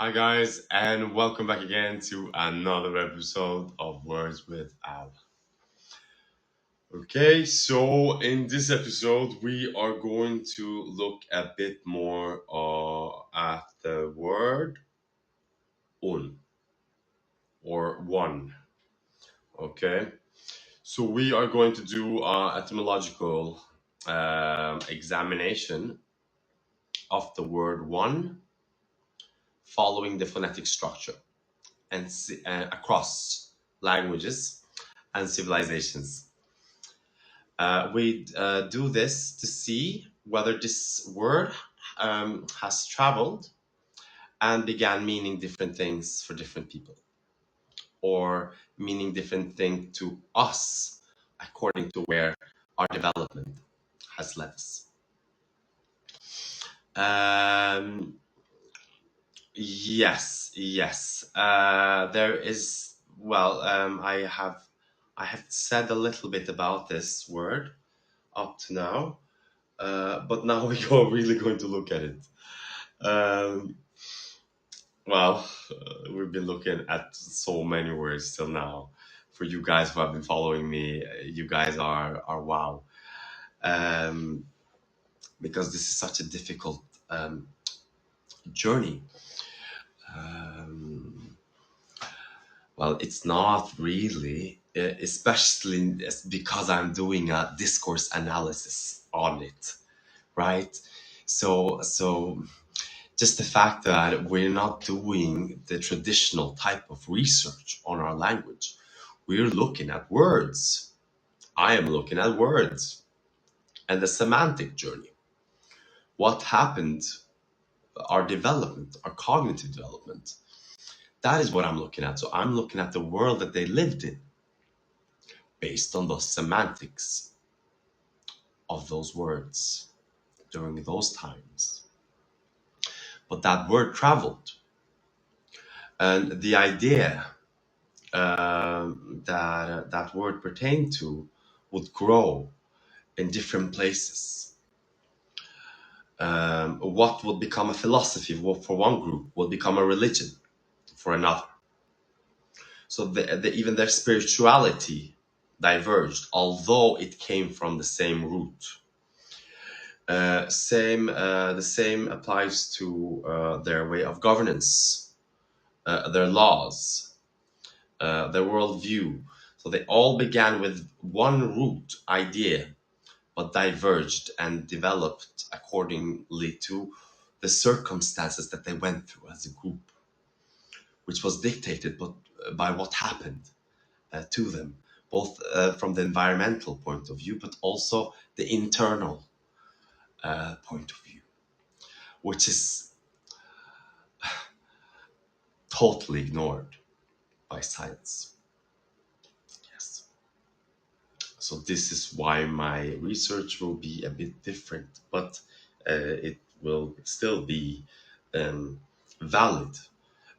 Hi, guys, and welcome back again to another episode of Words with Al. Okay, so in this episode, we are going to look a bit more at the word un or one. Okay, so we are going to do etymological examination of the word one following the phonetic structure and across languages and civilizations. We do this to see whether this word has traveled and began meaning different things for different people, or meaning different thing to us according to where our development has led us. Um, yes. There is. Well, I have said a little bit about this word up to now, but now we are really going to look at it. Um, we've been looking at so many words till now. For you guys who have been following me, you guys are wow. Um, because this is such a difficult journey. Um, well, it's not really, especially because I'm doing a discourse analysis on it, right? So just the fact that we're not doing the traditional type of research on our language. We're looking at words. I am looking at words and the semantic journey. What happened, our development, our cognitive development. That is what I'm looking at. So I'm looking at the world that they lived in based on the semantics of those words during those times. But that word traveled. And the idea that word pertained to would grow in different places. What would become a philosophy for one group will become a religion for another. So even their spirituality diverged, although it came from the same root. The same applies to their way of governance, their laws, their worldview. So they all began with one root idea, but diverged and developed accordingly to the circumstances that they went through as a group, which was dictated by what happened to them, both from the environmental point of view, but also the internal point of view, which is totally ignored by science. Yes. So this is why my research will be a bit different, but it will still be valid.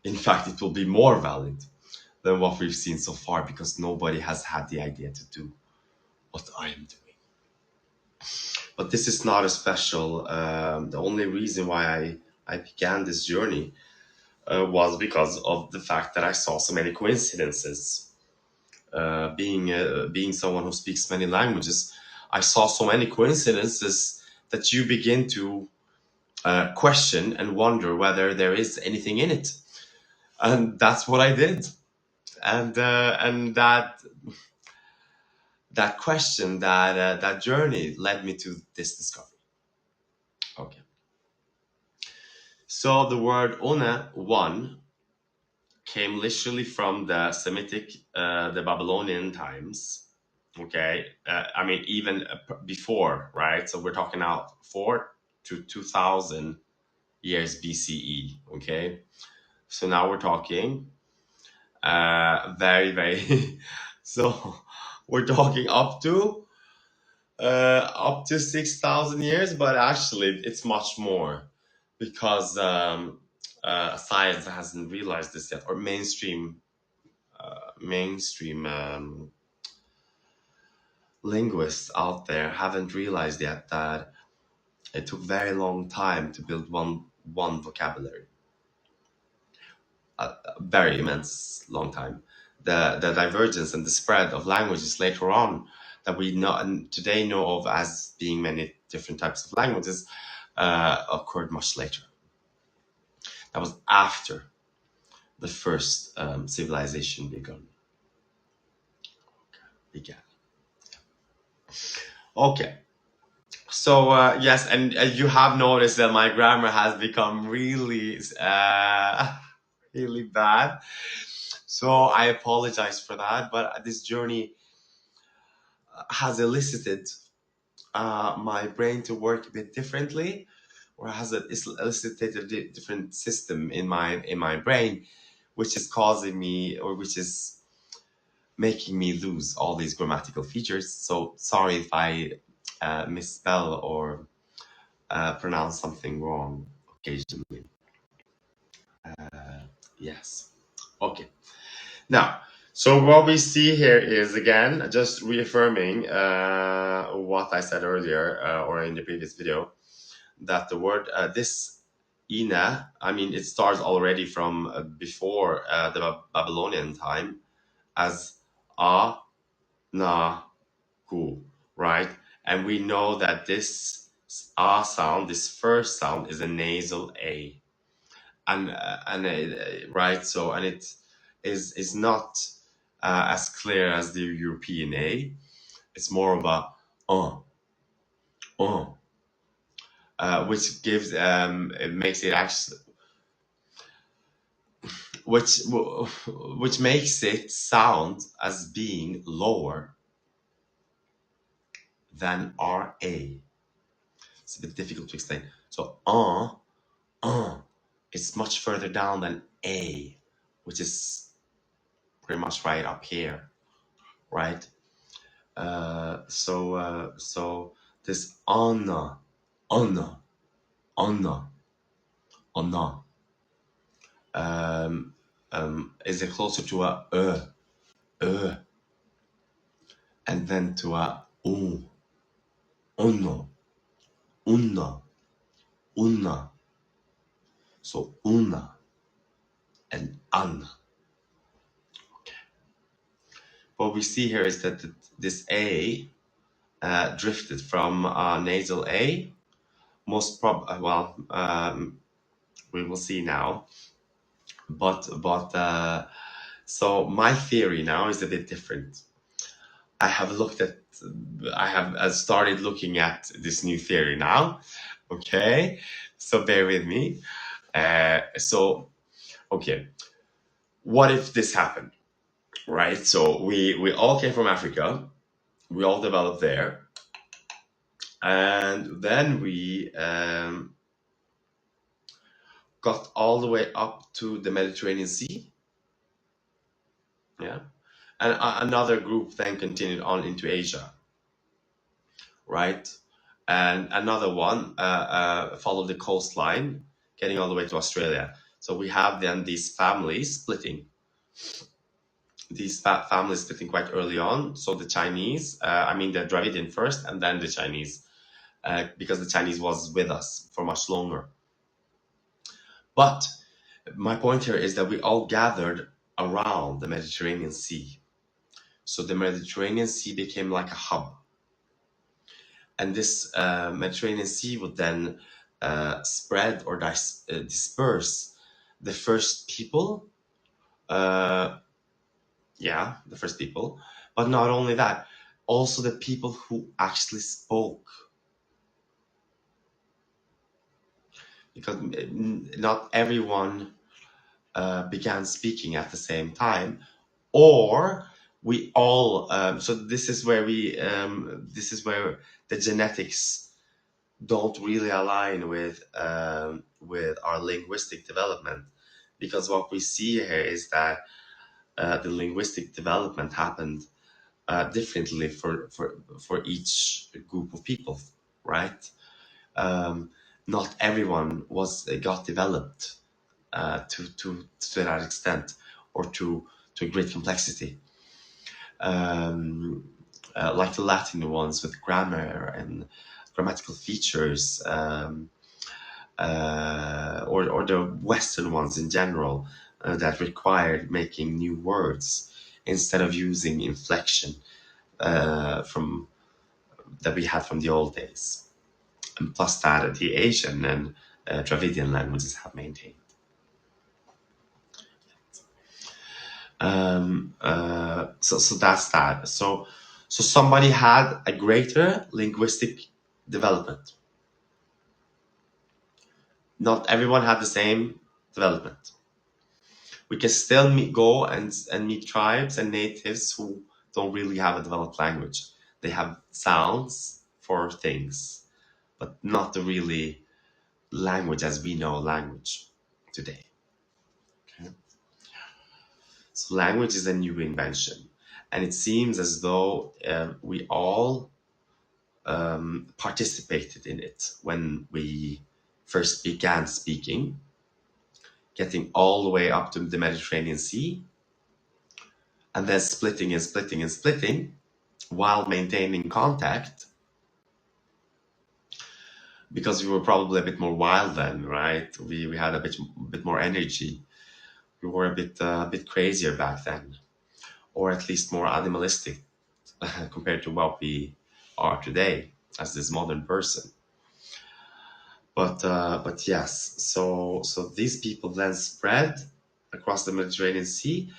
In fact, it will be more valid than what we've seen so far because nobody has had the idea to do what I am doing. But this is not a special. The only reason why I began this journey was because of the fact that I saw so many coincidences. Being someone who speaks many languages, I saw so many coincidences that you begin to question and wonder whether there is anything in it, and that's what I did. And that question, that journey, led me to this discovery. Okay, so the word one came literally from the Semitic, the Babylonian times. Okay, I mean even before, right? So we're talking now 4 to 2,000 years BCE. Okay, so now we're talking very so we're talking up to 6,000 years, but actually it's much more because science hasn't realized this yet, or mainstream linguists out there haven't realized yet that it took very long time to build one vocabulary. very immense long time. The divergence and the spread of languages later on that we know and today know of as being many different types of languages occurred much later. That was after the first civilization began. Okay. So yes, and you have noticed that my grammar has become really, really bad. So I apologize for that. But this journey has elicited my brain to work a bit differently, or has it elicited a different system in my brain, which is causing me, or which is making me lose all these grammatical features. So sorry if I misspell or pronounce something wrong occasionally. Yes. Okay. Now, so what we see here is again just reaffirming what I said earlier or in the previous video, that the word this ina, I mean, it starts already from before the Babylonian time as a na ku, right? And we know that this a sound, this first sound, is a nasal a, and right. So and it is not as clear as the European a. It's more of a uh, which gives it makes it actually which which makes it sound as being lower than RA. It's a bit difficult to explain. So it's much further down than A, which is pretty much right up here, right? So this on, on, um, is it closer to a and then to a uno, una, una. So una and an. What we see here is that this A drifted from nasal A. Most we will see now. But so my theory now is a bit different. I have looked at, I have started looking at this new theory now. Okay, so bear with me. So okay, what if this happened? Right. So we all came from Africa. We all developed there, and then we got all the way up to the Mediterranean Sea. Yeah, and another group then continued on into Asia, right? And another one followed the coastline, getting all the way to Australia. So we have then these families splitting. These families splitting quite early on. So the Chinese, I mean the Dravidian first, and then the Chinese, because the Chinese was with us for much longer. But my point here is that we all gathered around the Mediterranean Sea. So the Mediterranean Sea became like a hub. And this Mediterranean Sea would then spread or disperse the first people. The first people. But not only that, also the people who actually spoke. Because not everyone began speaking at the same time, or we all so this is where the genetics don't really align with our linguistic development, because what we see here is that the linguistic development happened differently for each group of people, right? Not everyone got developed to that extent, or to a great complexity, like the Latin ones with grammar and grammatical features, or the Western ones in general that required making new words instead of using inflection from that we had from the old days. And plus that, the Asian and Dravidian languages have maintained. So that's that. So somebody had a greater linguistic development. Not everyone had the same development. We can still go and meet tribes and natives who don't really have a developed language. They have sounds for things, but not the really language as we know language today. Okay? So language is a new invention, and it seems as though we all participated in it when we first began speaking, getting all the way up to the Mediterranean Sea, and then splitting and splitting and splitting while maintaining contact, because we were probably a bit more wild then, right? We had a bit more energy. We were a bit crazier back then, or at least more animalistic compared to what we are today as this modern person. But yes, so these people then spread across the Mediterranean Sea,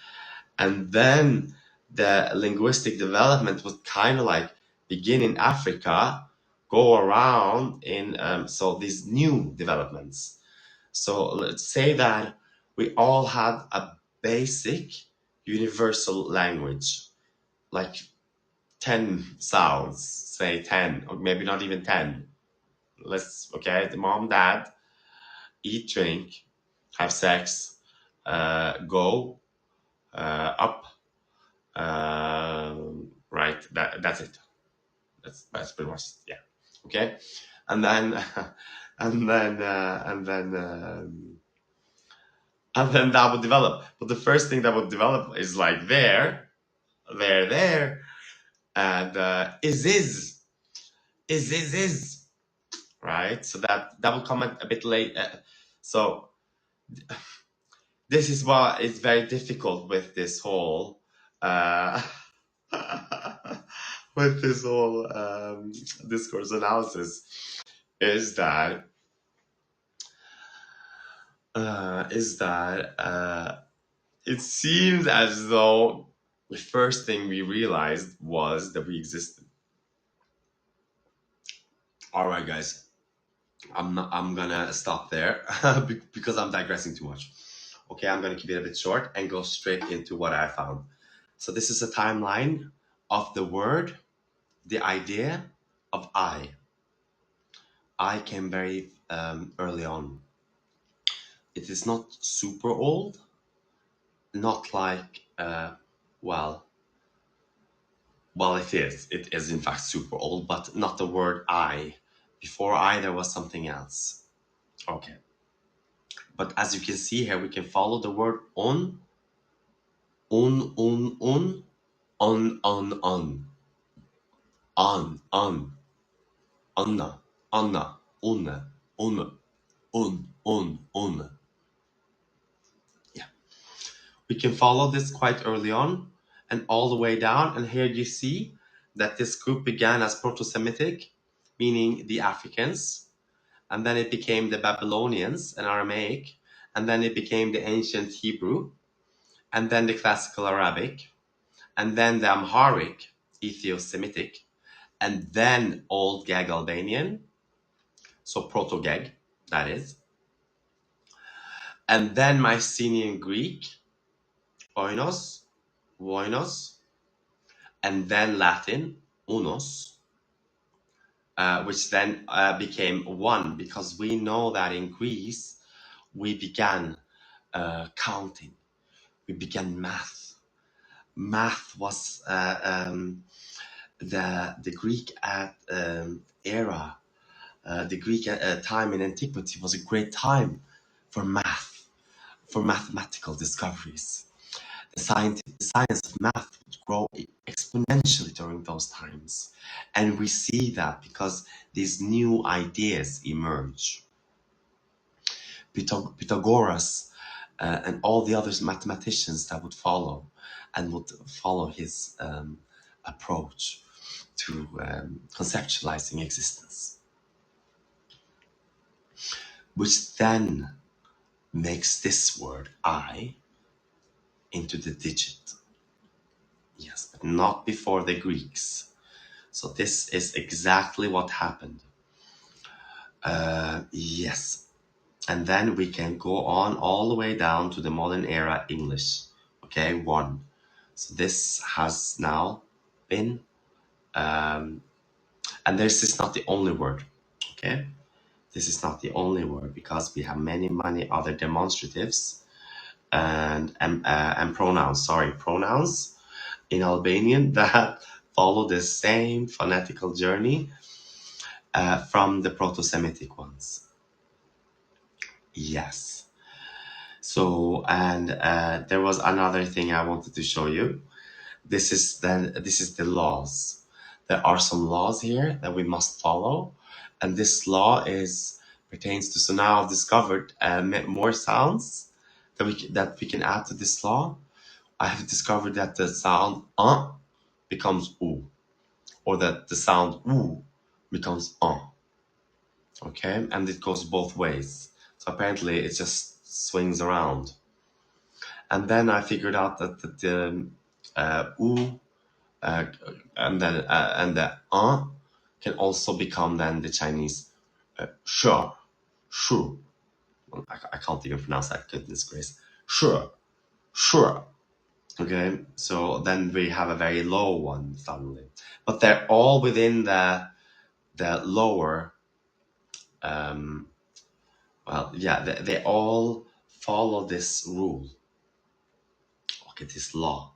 and then the linguistic development would kind of like begin in Africa, go around in so these new developments. So let's say that we all had a basic universal language, like 10 sounds, say 10, or maybe not even 10. Okay, the mom, dad, eat, drink, have sex, go, up, right? That's it. That's pretty much, yeah. Okay, and then and then and then that would develop. But the first thing that would develop is like there, and is, right? So that will come a bit late. So this is why it's very difficult with this whole uh, with this whole discourse analysis, is that it seems as though the first thing we realized was that we existed. All right, guys, I'm gonna stop there because I'm digressing too much. Okay, I'm gonna keep it a bit short and go straight into what I found. So this is a timeline of the word, the idea of I. I came very early on. It is not super old, not like well, well, it is. It is in fact super old, but not the word I. Before I, there was something else. Okay. But as you can see here, we can follow the word on, Anna, Anna, un. Yeah. We can follow this quite early on and all the way down. And here you see that this group began as Proto-Semitic, meaning the Africans, and then it became the Babylonians and Aramaic, and then it became the ancient Hebrew, and then the classical Arabic, and then the Amharic, Ethio-Semitic, and then Old Gag Albanian, so Proto-Gag, that is, and then Mycenaean Greek, Oinos, Voinos, and then Latin, Unos, which then became one, because we know that in Greece we began counting, we began math. Math was the Greek era, the Greek time in antiquity was a great time for math, for mathematical discoveries. The science of math would grow exponentially during those times. And we see that because these new ideas emerge. Pythagoras and all the other mathematicians that would follow and would follow his approach to conceptualizing existence, which then makes this word I into the digit. Yes, but not before the Greeks. So this is exactly what happened. Yes. And then we can go on all the way down to the modern era English. Okay, one. So this has now been, and this is not the only word. Okay, this is not the only word because we have many other demonstratives and pronouns. Sorry, pronouns in Albanian that follow the same phonetical journey from the Proto-Semitic ones. Yes. So, and there was another thing I wanted to show you. This is the laws. There are some laws here that we must follow, and this law is pertains to. So now I've discovered more sounds that we can add to this law. I have discovered that the sound becomes u, or that the sound u becomes okay, and it goes both ways. So apparently it just swings around. And then I figured out that the u and the can also become then the Chinese sure, sure. I can't even pronounce that. Goodness grace, sure, sure. Okay, so then we have a very low one suddenly, but they're all within the lower. Well, yeah, they all follow this rule. Look at this law.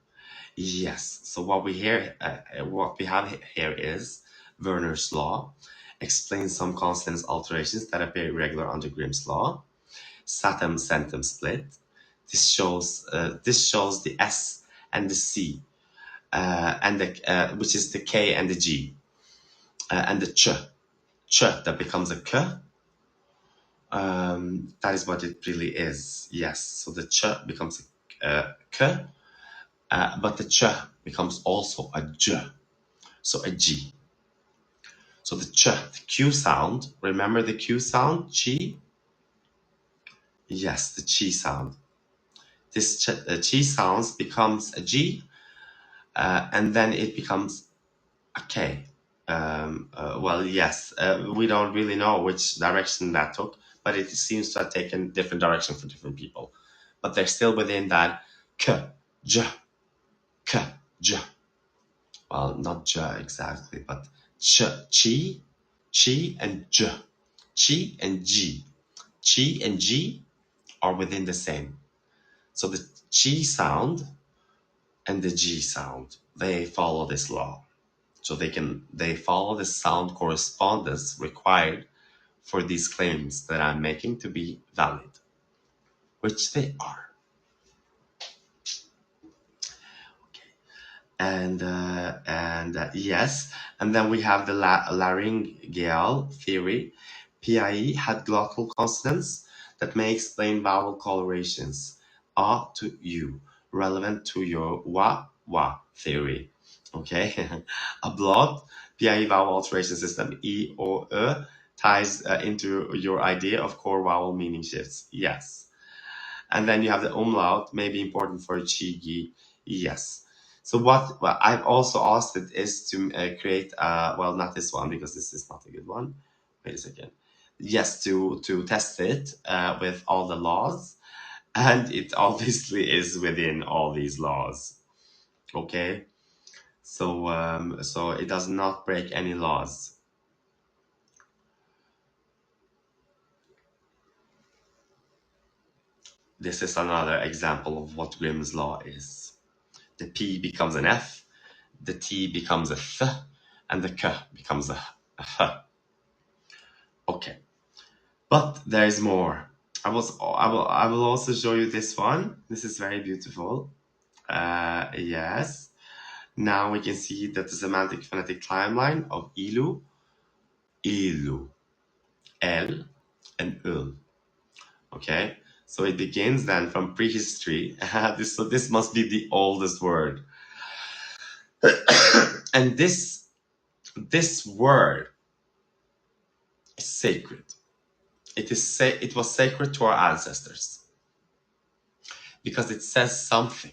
Yes. So what we have here is Werner's law, explains some consonant alterations that appear irregular under Grimm's law. Satem-centum split. This shows the S and the C, and the which is the K and the G, and the ch that becomes a k. That is what it really is. Yes. So the ch becomes a k, but the ch becomes also a j, so a g. So the Q sound, remember the Q sound, chi? Yes, the chi sound. This chi sounds becomes a G, and then it becomes a K. Well, yes, we don't really know which direction that took, but it seems to have taken different direction for different people. But they're still within that K, J, K, J. Well, not J exactly, but chi, and J. Chi and G. Chi and G are within the same. So the Chi sound and the G sound, they follow this law. So they follow the sound correspondence required for these claims that I'm making to be valid, which they are. And yes, and then we have the laryngeal theory. PIE had glottal consonants that may explain vowel colorations a to u, relevant to your wa theory. Okay, a blocked PIE vowel alteration system e or ties into your idea of core vowel meaning shifts. Yes, and then you have the umlaut, may be important for chi. Yes. So what I've also asked it is to create, well, not this one because this is not a good one. Wait a second. Yes, to test it with all the laws, and it obviously is within all these laws. Okay, so it does not break any laws. This is another example of what Grimm's law is. The P becomes an F, the T becomes a Th, and the K becomes a H. Okay, but there is more. I will also show you this one. This is very beautiful. Yes. Now we can see that the semantic phonetic timeline of ilu, el, and ul. Okay, So it begins then from prehistory. This must be the oldest word. And this word is sacred. It was sacred to our ancestors because it says something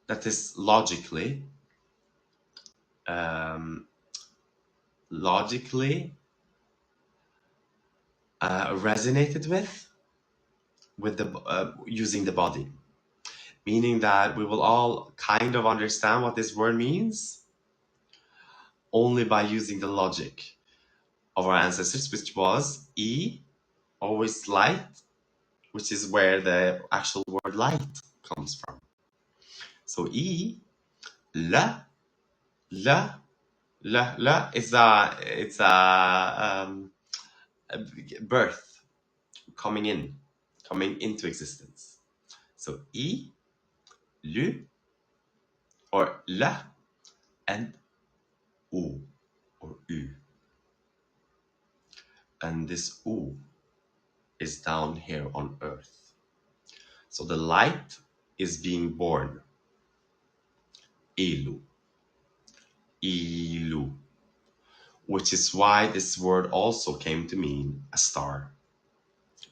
that is um, logically resonated with the using the body, meaning that we will all kind of understand what this word means only by using the logic of our ancestors, which was E, always light, which is where the actual word light comes from. So E, la, la, la is a birth, coming into existence. So I, lu, or la, and u, or u. And this u is down here on earth. So the light is being born. Ilu, ilu, which is why this word also came to mean a star,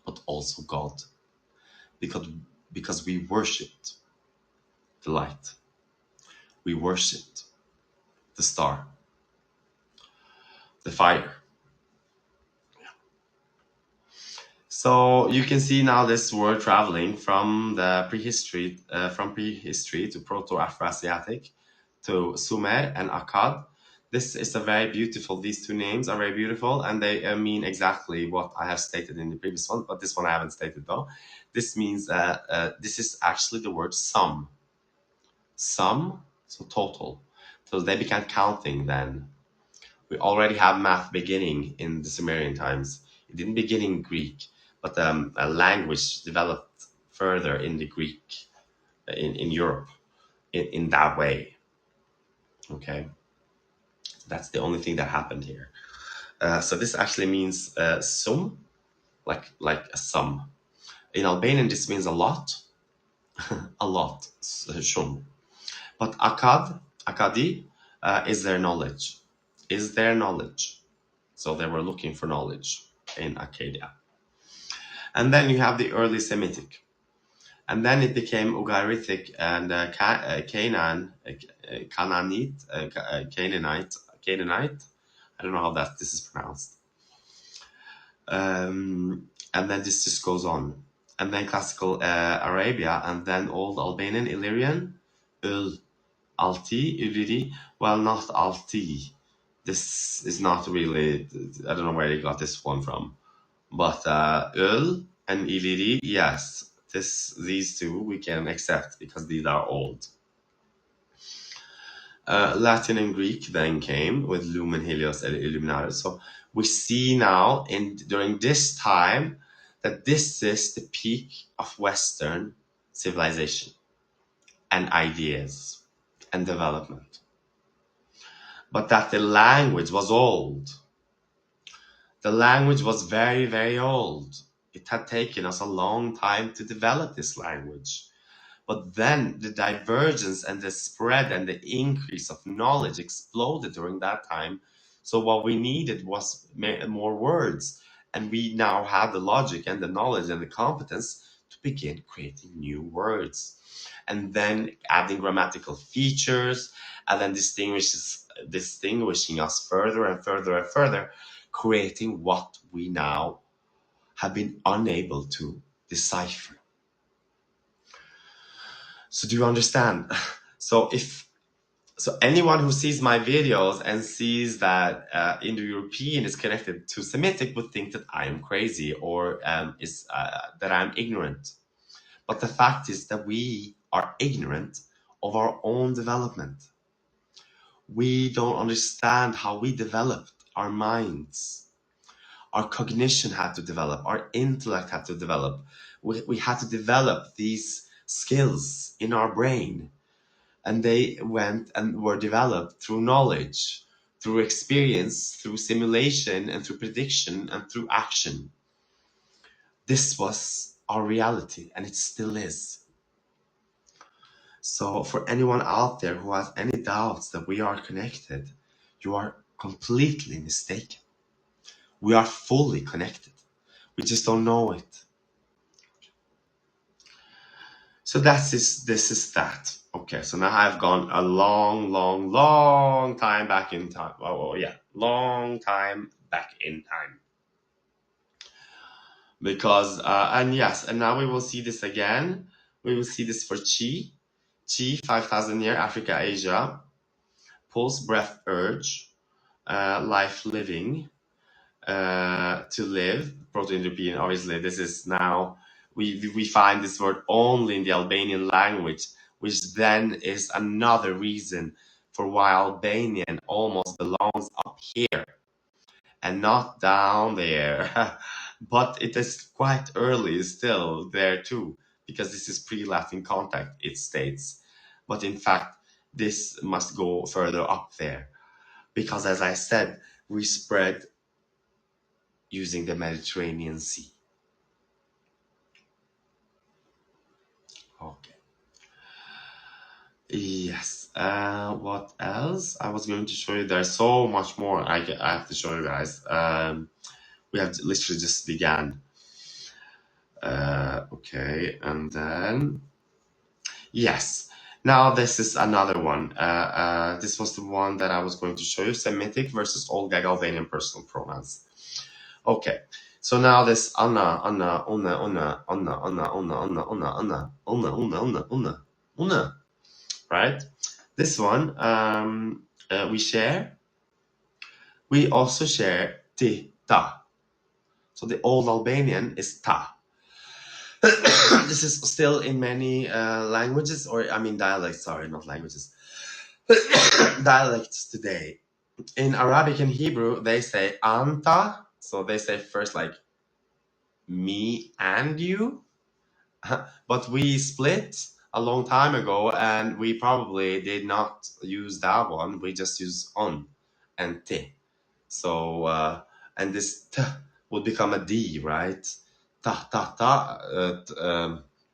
but also God, because we worshipped the light, we worshipped the star, the fire. So you can see now this word traveling from the prehistory, to Proto-Afroasiatic, to Sumer and Akkad. This is a very beautiful. These two names are very beautiful, and they mean exactly what I have stated in the previous one. But this one I haven't stated though. This means this is actually the word sum. Sum, so total. So they began counting then. We already have math beginning in the Sumerian times. It didn't begin in Greek, but a language developed further in the Greek, in Europe, in that way. Okay, that's the only thing that happened here. So this actually means sum, like a sum. In Albanian, this means a lot, shum. But akadi, is their knowledge, So they were looking for knowledge in Acadia. And then you have the early Semitic. And then it became Ugaritic and Canaanite. I don't know how this is pronounced. And then this just goes on. And then classical Arabia, and then old Albanian, Illyrian, Ul, Alti, Illiri. Well, not Alti. This is not really, I don't know where they got this one from. But Ul and Iliri, yes, these two we can accept because these are old. Latin and Greek then came with Lumen, Helios, and Illuminatus. So we see now during this time that this is the peak of Western civilization and ideas and development. But that the language was old. The language was very, very old. It had taken us a long time to develop this language. But then the divergence and the spread and the increase of knowledge exploded during that time. So what we needed was more words. And we now have the logic and the knowledge and the competence to begin creating new words. And then adding grammatical features, and then distinguishing us further and further and further, creating what we now have been unable to decipher. So do you understand? So anyone who sees my videos and sees that Indo-European is connected to Semitic would think that I am crazy or that I'm ignorant. But the fact is that we are ignorant of our own development. We don't understand how we developed our minds. Our cognition had to develop. Our intellect had to develop. We had to develop these skills in our brain. And they went and were developed through knowledge, through experience, through simulation, and through prediction, and through action. This was our reality, and it still is. So, for anyone out there who has any doubts that we are connected, you are completely mistaken. We are fully connected. We just don't know it. So this is that. Okay, so now I've gone a long time back in time. Oh yeah, long time back in time. Because and yes, and now we will see this again. We will see this for chi. Chi, 5,000 year Africa, Asia. Pulse, breath, urge. Life, living. To live. Proto-Indo-European, obviously, this is now, we find this word only in the Albanian language, which then is another reason for why Albanian almost belongs up here and not down there. But it is quite early still there too, because this is pre-Latin contact, it states. But in fact, this must go further up there, because as I said, we spread using the Mediterranean Sea. Okay. Yes. What else? I was going to show you. There's so much more I have to show you guys. We have literally just began. Okay, and then yes. Now this is another one. This was the one that I was going to show you. Semitic versus Old Gag Albanian personal pronouns. Okay. So now this Anna, Anna, Una, Una, Anna, Anna, Una, Anna, Una, Anna, Una, Una, Una, Una, Una, right? This one we share. We also share ti, ta. So the old Albanian is ta. This is still in many languages, or I mean dialects, sorry, not languages. Dialects today. In Arabic and Hebrew, they say anta. So they say first like me and you. But we split a long time ago, and we probably did not use that one. We just use on and te. So and this t would become a d, right? Ta ta ta,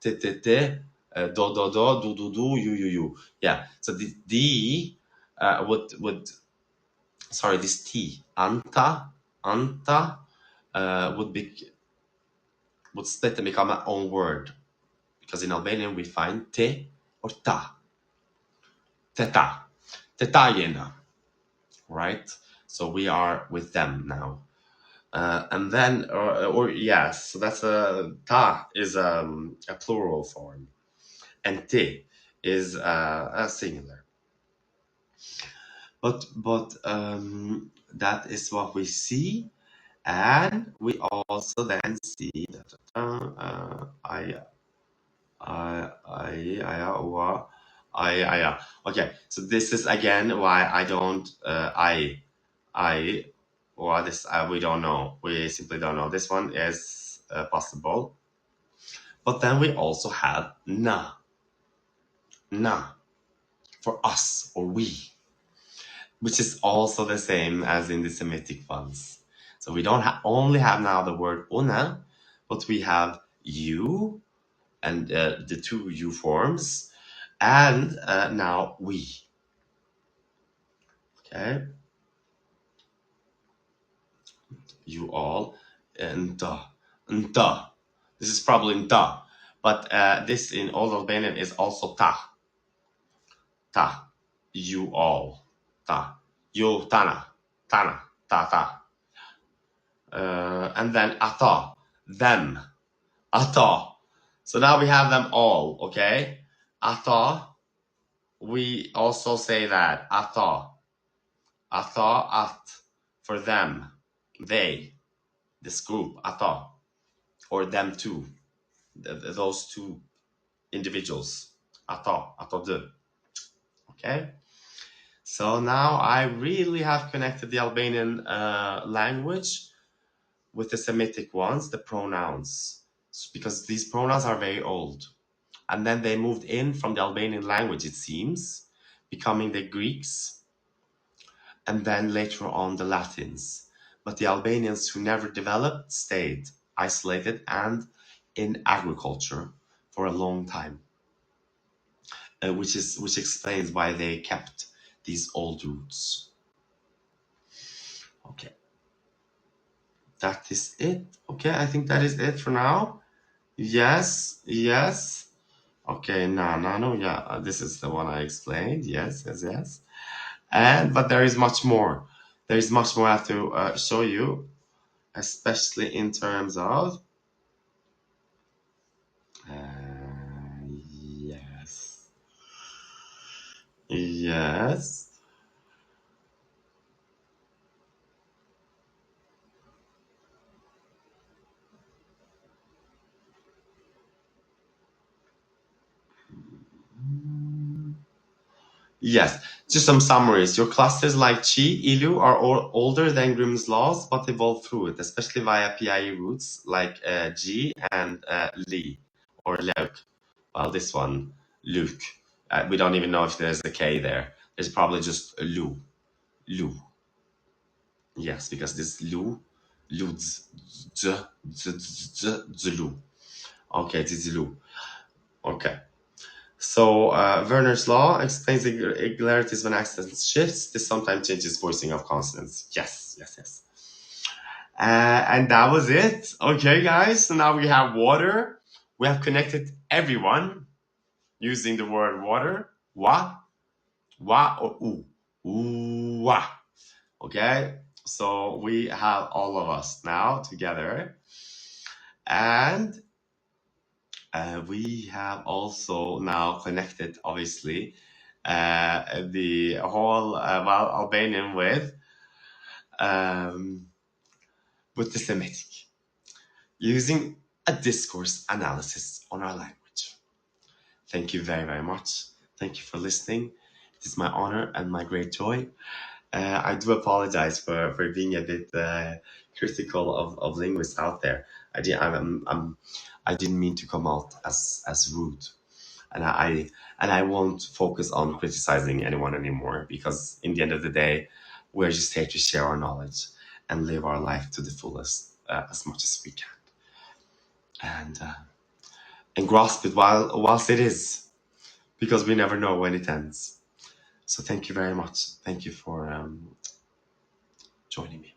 te te te, do do do, do do do, you. Yeah. So the d would sorry, this t anta would split and become an own word, because in Albanian we find te or ta, teta, tetajena, right? So we are with them now. And then, or yes, so that's a ta is a plural form, and te is a singular. But that is what we see, and we also then see that okay, so this is again why I don't or this we don't know. We simply don't know. This one is possible, but then we also have na for us or we, which is also the same as in the Semitic ones. So we don't only have now the word una, but we have you and the two you forms, and now we. Okay, you all, and the. This is probably the, but this in Old Albanian is also ta, you all, ta, you tana, ta. And then ata, them, ata. So now we have them all, okay? Ata, we also say that, ata, at, for them, they, this group, ata, or them too, those two individuals, ata, okay? So now I really have connected the Albanian language with the Semitic ones, the pronouns, because these pronouns are very old. And then they moved in from the Albanian language, it seems, becoming the Greeks, and then later on the Latins. But the Albanians who never developed stayed. isolated and in agriculture for a long time, which explains why they kept these old roots. Okay, that is it. Okay, I think that is it for now. Yes, yes. Okay, no, yeah, this is the one I explained. Yes, yes, yes. And but there is much more. There is much more I have to show you, especially in terms of. Yes, yes. Yes, just some summaries. Your clusters like Chi, Ilu are all older than Grimm's laws, but evolved through it, especially via PIE roots like G and Li or Leuk. Well, this one, Luke. We don't even know if there's a K there. There's probably just a Lu. Lu. Yes, because this Lu, Ludz, Zulu. Okay, this is Lu. Okay. So Werner's law explains irregularities when accent shifts. This sometimes changes voicing of consonants. Yes, yes, yes. And that was it. Okay, guys. So now we have water. We have connected everyone using the word water. Wa or u. Wa. Okay. So we have all of us now together. And we have also now connected, obviously, the whole Albanian um, with the Semitic, using a discourse analysis on our language. Thank you very, very much. Thank you for listening. It is my honor and my great joy. I do apologize for being a bit critical of linguists out there. I didn't mean to come out as rude, and I won't focus on criticizing anyone anymore, because in the end of the day, we're just here to share our knowledge and live our life to the fullest as much as we can, and grasp it whilst it is, because we never know when it ends. So thank you very much. Thank you for joining me.